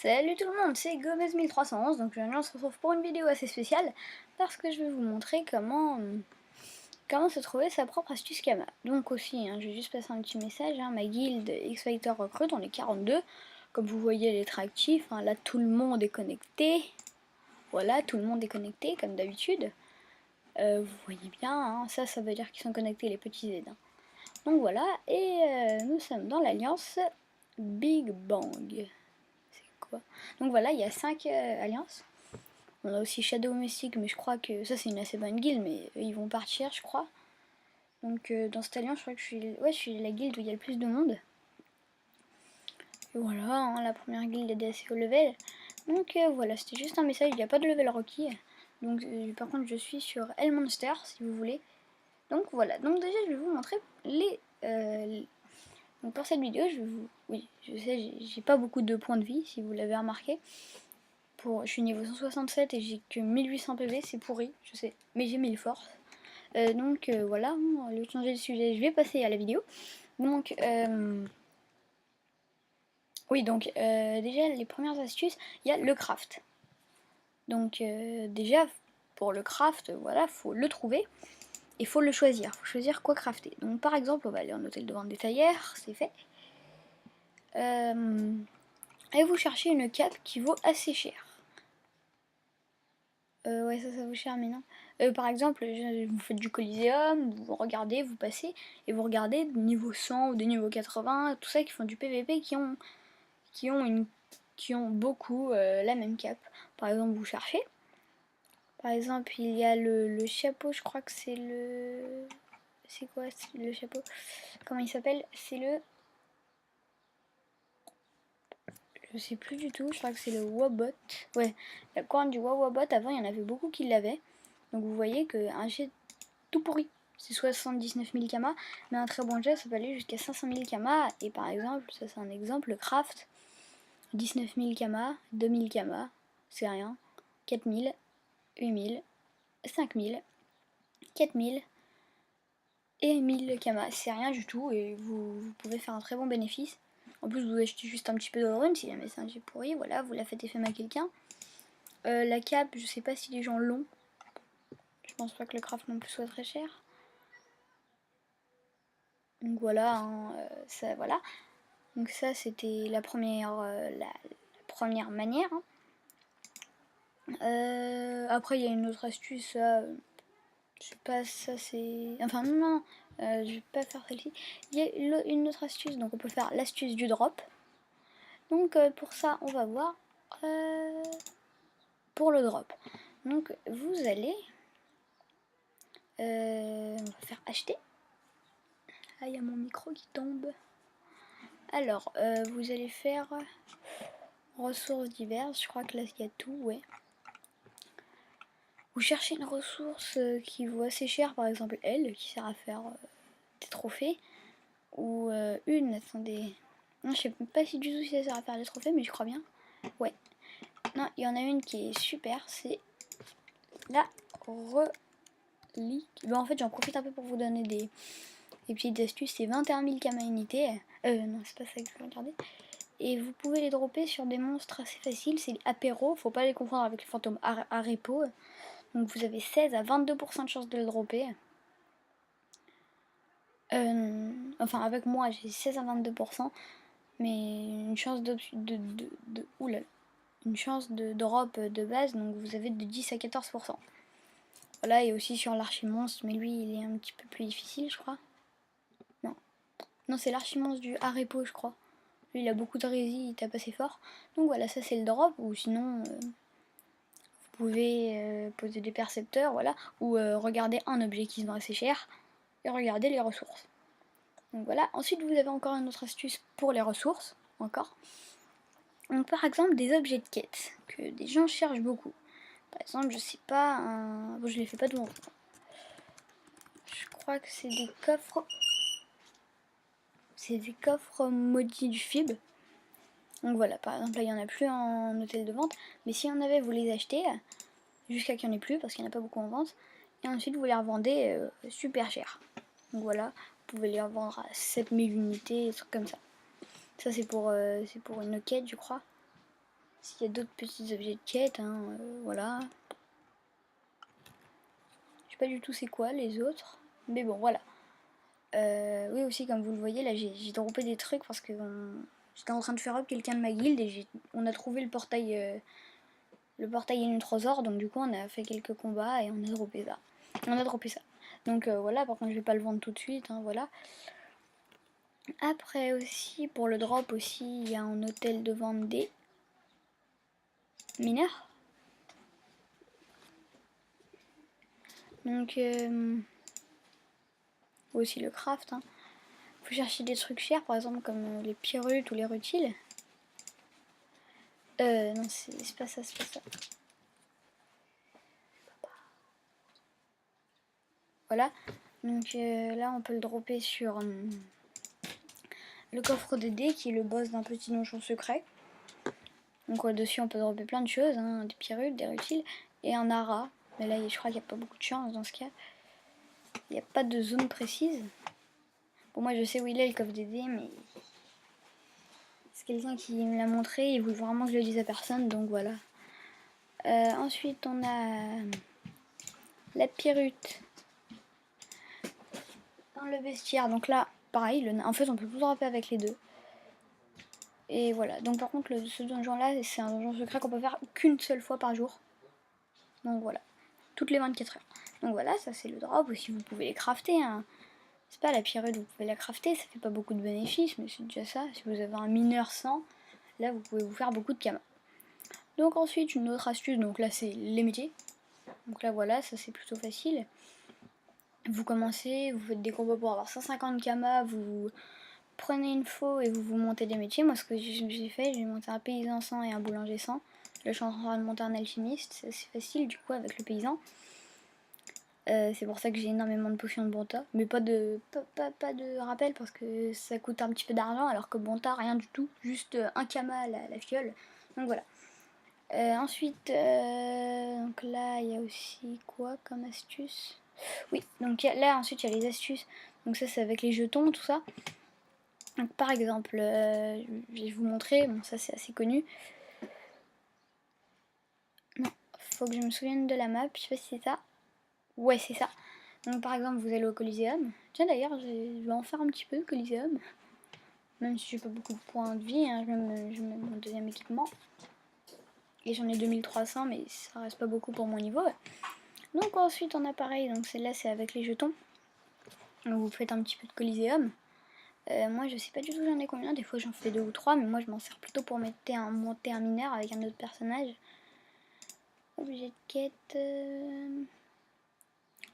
Salut tout le monde, c'est Gomez1311, donc aujourd'hui on se retrouve pour une vidéo assez spéciale parce que je vais vous montrer comment se trouver sa propre astuce Kama. Donc aussi, je vais juste passer un petit message, ma guilde X-Fighter recrute, on est 42, comme vous voyez elle est très active, là tout le monde est connecté, voilà, tout le monde est connecté comme d'habitude. Vous voyez bien, ça veut dire qu'ils sont connectés les petits Z. Donc voilà, et nous sommes dans l'alliance Big Bang. Quoi. Donc voilà, il y a 5 alliances. On a aussi Shadow Mystic, mais je crois que ça c'est une assez bonne guilde, mais ils vont partir, je crois. Donc dans cette alliance, je crois que je suis la guilde où il y a le plus de monde. Et voilà, la première guilde est assez haut level. Donc voilà, c'était juste un message, il n'y a pas de level requis. Donc par contre, je suis sur Elmonster, si vous voulez. Donc voilà, donc déjà je vais vous montrer donc pour cette vidéo, je vais vous... Oui, je sais, j'ai pas beaucoup de points de vie, si vous l'avez remarqué. Je suis niveau 167 et j'ai que 1800 PV, c'est pourri, je sais, mais j'ai 1000 forces. Donc voilà, au lieu de changer de sujet, je vais passer à la vidéo. Donc, oui, donc déjà, les premières astuces, il y a le craft. Donc déjà, pour le craft, voilà, faut le trouver et faut le choisir. Faut choisir quoi crafter. Donc par exemple, on va aller en hôtel de vente détaillère, c'est fait. Et vous cherchez une cape qui vaut assez cher. Ouais, ça vaut cher, mais non. Par exemple, vous faites du Coliseum, vous regardez, vous passez, et vous regardez de niveau 100 ou de niveau 80, tout ça qui font du PVP, qui ont beaucoup la même cape. Par exemple, vous cherchez. Par exemple, il y a le chapeau, je crois que c'est le... C'est quoi le chapeau? Comment il s'appelle? C'est le... Je sais plus du tout, je crois que c'est le Wabot. Ouais, la couronne du Wabot, avant il y en avait beaucoup qui l'avaient. Donc vous voyez qu'un jet tout pourri, c'est 79 000 kamas, mais un très bon jet ça peut aller jusqu'à 500 000 kamas. Et par exemple, ça c'est un exemple, le craft, 19 000 kamas, 2000 kamas, c'est rien, 4000, 8000, 5000, 4000 et 1000 kamas, c'est rien du tout et vous pouvez faire un très bon bénéfice. En plus, vous achetez juste un petit peu de run si jamais c'est un jet pourri, voilà, vous la faites FM à quelqu'un. La cape, je sais pas si les gens l'ont. Je pense pas que le craft non plus soit très cher. Donc voilà, ça, voilà. Donc ça c'était la première manière. Après il y a une autre astuce, ça, je sais pas, ça c'est... Enfin non, je vais pas faire celle-ci. Il y a une autre astuce, donc on peut faire l'astuce du drop. Donc pour ça on va voir pour le drop. Donc vous allez... on va faire acheter. Ah, il y a mon micro qui tombe. Alors, vous allez faire ressources diverses. Je crois que là, il y a tout, ouais. Vous cherchez une ressource qui vaut assez cher, par exemple elle, qui sert à faire des trophées. Ou attendez. Non, je sais pas si du tout si ça sert à faire des trophées, mais je crois bien. Ouais. Non, il y en a une qui est super, c'est la relique. Bon, en fait, j'en profite un peu pour vous donner des petites astuces. C'est 21 000 kamas unités. Non, c'est pas ça que je veux regarder. Et vous pouvez les dropper sur des monstres assez faciles. C'est les apéros, faut pas les confondre avec les fantômes Arepo. Donc vous avez 16 à 22% de chance de le dropper. Enfin, avec moi, j'ai 16 à 22%. Mais une chance une chance de drop de base, donc vous avez de 10 à 14%. Voilà, et aussi sur l'archimonstre, mais lui il est un petit peu plus difficile, je crois. Non, non c'est l'archimonstre du Arepo, je crois. Lui il a beaucoup de rési, il tape assez fort. Donc voilà, ça c'est le drop, ou sinon vous pouvez poser des percepteurs, voilà, ou regarder un objet qui se vend assez cher, et regarder les ressources. Donc voilà, ensuite vous avez encore une autre astuce pour les ressources, encore. Donc par exemple des objets de quête, que des gens cherchent beaucoup. Par exemple, je sais pas, bon, je les fais pas tout le monde. Je crois que c'est des coffres. C'est des coffres maudits du FIB. Donc voilà, par exemple, là, il n'y en a plus en hôtel de vente. Mais si y en avait, vous les achetez jusqu'à qu'il n'y en ait plus, parce qu'il n'y en a pas beaucoup en vente. Et ensuite, vous les revendez super cher. Donc voilà, vous pouvez les revendre à 7000 unités, des trucs comme ça. Ça, c'est pour une quête, je crois. S'il y a d'autres petits objets de quête, hein, voilà. Je sais pas du tout c'est quoi les autres, mais bon voilà. Oui aussi comme vous le voyez là j'ai droppé des trucs parce que j'étais en train de faire up quelqu'un de ma guilde et on a trouvé le portail Inutrosaur, donc du coup on a fait quelques combats et on a droppé ça. Donc voilà, par contre je vais pas le vendre tout de suite, hein, voilà. Après aussi pour le drop aussi il y a un hôtel de vente des mineurs. Donc aussi le craft, hein. Faut chercher des trucs chers par exemple comme les pyrrhutes ou les rutiles. Non c'est pas ça, c'est pas ça. Voilà, donc là on peut le dropper sur le coffre de dés qui est le boss d'un petit donjon secret. Donc dessus on peut dropper plein de choses, hein, des pyrrhutes, des rutiles et un ara. Mais là je crois qu'il n'y a pas beaucoup de chance dans ce cas. Il n'y a pas de zone précise. Bon moi je sais où il est le coffre des dés mais c'est quelqu'un qui me l'a montré, il voulait vraiment que je le dise à personne donc voilà. Ensuite on a la pyrrhute dans le vestiaire. Donc là pareil, en fait on peut tout dropper avec les deux. Et voilà, donc par contre ce donjon là c'est un donjon secret qu'on peut faire qu'une seule fois par jour. Donc voilà, toutes les 24 heures. Donc voilà, ça c'est le drop, aussi vous pouvez les crafter, hein. C'est pas la pyrrhute, vous pouvez la crafter, ça fait pas beaucoup de bénéfices, mais c'est déjà ça. Si vous avez un mineur 100, là vous pouvez vous faire beaucoup de kama. Donc ensuite une autre astuce, donc là c'est les métiers. Donc là voilà, ça c'est plutôt facile. Vous commencez, vous faites des combos pour avoir 150 kama, vous prenez une faux et vous montez des métiers. Moi ce que j'ai fait, j'ai monté un paysan 100 et un boulanger 100. Là je suis en train de monter un alchimiste, c'est assez facile du coup avec le paysan. C'est pour ça que j'ai énormément de potions de bonta, mais pas de rappel parce que ça coûte un petit peu d'argent alors que bonta rien du tout, juste un kama à la fiole. Donc voilà. Ensuite, donc là il y a aussi quoi comme astuce? Oui, donc là ensuite il y a les astuces. Donc ça c'est avec les jetons, tout ça. Donc par exemple, je vais vous montrer, bon ça c'est assez connu. Non, faut que je me souvienne de la map, je sais pas si c'est ça. Ouais c'est ça. Donc par exemple vous allez au Coliseum. Tiens d'ailleurs je vais en faire un petit peu de Coliseum. Même si j'ai pas beaucoup de points de vie, hein, je mets mon deuxième équipement. Et j'en ai 2300 mais ça reste pas beaucoup pour mon niveau. Donc ensuite on a pareil, donc celle-là c'est avec les jetons. Donc vous faites un petit peu de Coliseum. Moi je sais pas du tout j'en ai combien, des fois j'en fais 2 ou 3, mais moi je m'en sers plutôt pour monter un mineur avec un autre personnage. Objet de quête...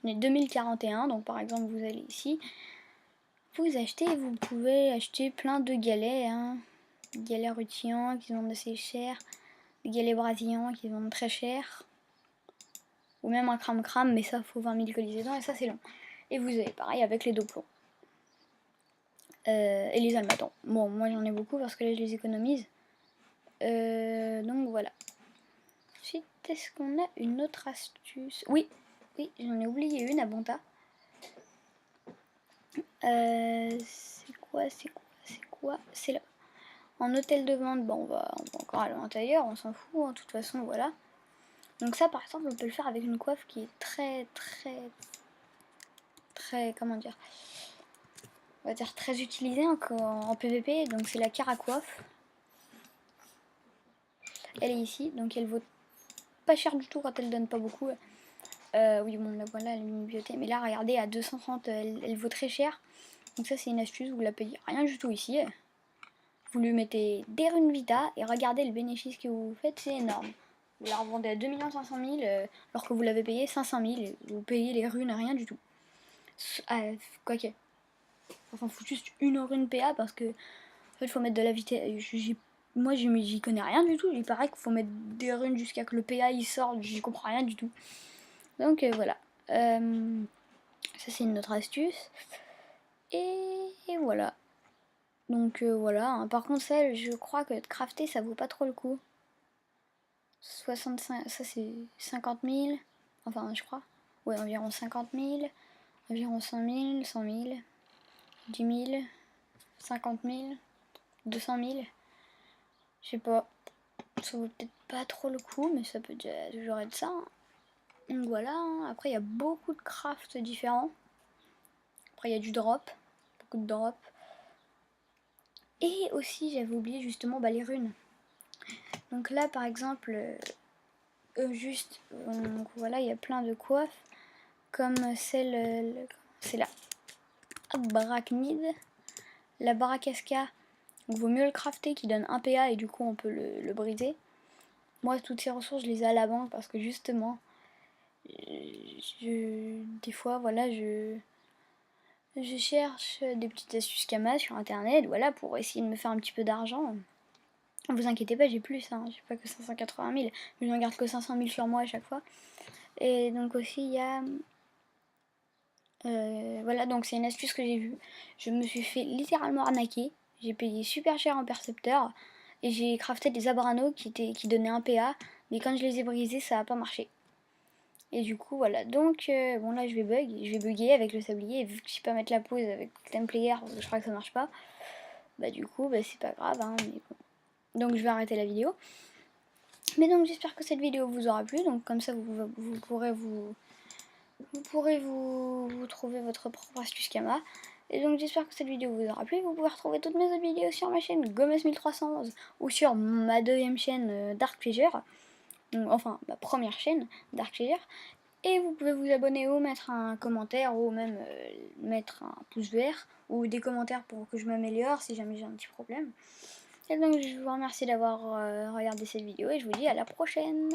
On est 2041, donc par exemple vous allez ici, vous achetez, vous pouvez acheter plein de galets, hein. Des galets rutilants qui vendent assez cher, des galets brasillants qui vendent très cher, ou même un crame-crame, mais ça faut 20 000 colis dedans et ça c'est long. Et vous avez pareil avec les dos plombs. Et les almatons. Bon, moi j'en ai beaucoup parce que là je les économise. Donc voilà. Ensuite, est-ce qu'on a une autre astuce? Oui, oui, j'en ai oublié une à Bonta. C'est là. En hôtel de vente, bon, on va encore aller à l'intérieur, on s'en fout, hein, de toute façon, voilà. Donc ça, par exemple, on peut le faire avec une coiffe qui est très, comment dire, on va dire très utilisée en PVP, donc c'est la Caracoiffe. Elle est ici, donc elle vaut pas cher du tout quand elle donne pas beaucoup. Oui, bon, la voilà, elle est bibliothéque, mais là, regardez, à 230, elle vaut très cher. Donc ça, c'est une astuce, vous la payez rien du tout ici. Vous lui mettez des runes vita et regardez le bénéfice que vous faites, c'est énorme. Vous la revendez à 2 500 000 alors que vous l'avez payé 500 000 et vous payez les runes rien du tout. Quoi que. Enfin, faut juste une rune PA parce que en fait, faut mettre de la vitesse. Moi, j'y connais rien du tout. Il paraît qu'il faut mettre des runes jusqu'à que le PA il sorte. J'y comprends rien du tout. Donc voilà. Ça, c'est une autre astuce. Et voilà. Donc voilà. Hein. Par contre, ça, je crois que crafter, ça vaut pas trop le coup. 65, ça c'est 50 000, enfin je crois, ouais environ 50 000, environ 100 000, 100 000, 10 000, 50 000, 200 000, je sais pas, Ça vaut peut-être pas trop le coup, mais ça peut déjà toujours être ça. Donc voilà, après il y a beaucoup de crafts différents. Après il y a du drop, beaucoup de drop. Et aussi j'avais oublié justement les runes. Donc là par exemple, juste, donc voilà, il y a plein de coiffes, comme celle, c'est la Barachnide, la Barakaska. Donc vaut mieux le crafter qui donne 1 PA et du coup on peut le briser. Moi toutes ces ressources je les ai à la banque parce que justement, des fois voilà je cherche des petites astuces Kama sur internet, voilà, pour essayer de me faire un petit peu d'argent. Ne vous inquiétez pas, j'ai plus, hein, j'ai pas que 580 000, mais je n'en garde que 500 000 sur moi à chaque fois. Et donc aussi il y a... voilà, donc c'est une astuce que j'ai vue. Je me suis fait littéralement arnaquer. J'ai payé super cher en percepteur. Et j'ai crafté des abranos qui donnaient 1 PA. Mais quand je les ai brisés, ça n'a pas marché. Et du coup, voilà. Donc, bon là, je vais bugger avec le sablier. Et vu que je sais pas mettre la pause avec Templayer, parce que je crois que ça marche pas. Bah du coup, bah, c'est pas grave. Hein, mais bon. Donc je vais arrêter la vidéo. Mais donc j'espère que cette vidéo vous aura plu. Donc comme ça, vous pourrez vous trouver votre propre astuce Kama. Et donc j'espère que cette vidéo vous aura plu. Vous pouvez retrouver toutes mes autres vidéos sur ma chaîne Gomez1311 ou sur ma deuxième chaîne Dark Pleasure. Enfin, ma première chaîne Dark Pleasure. Et vous pouvez vous abonner ou mettre un commentaire ou même mettre un pouce vert ou des commentaires pour que je m'améliore si jamais j'ai un petit problème. Et donc je vous remercie d'avoir regardé cette vidéo et je vous dis à la prochaine.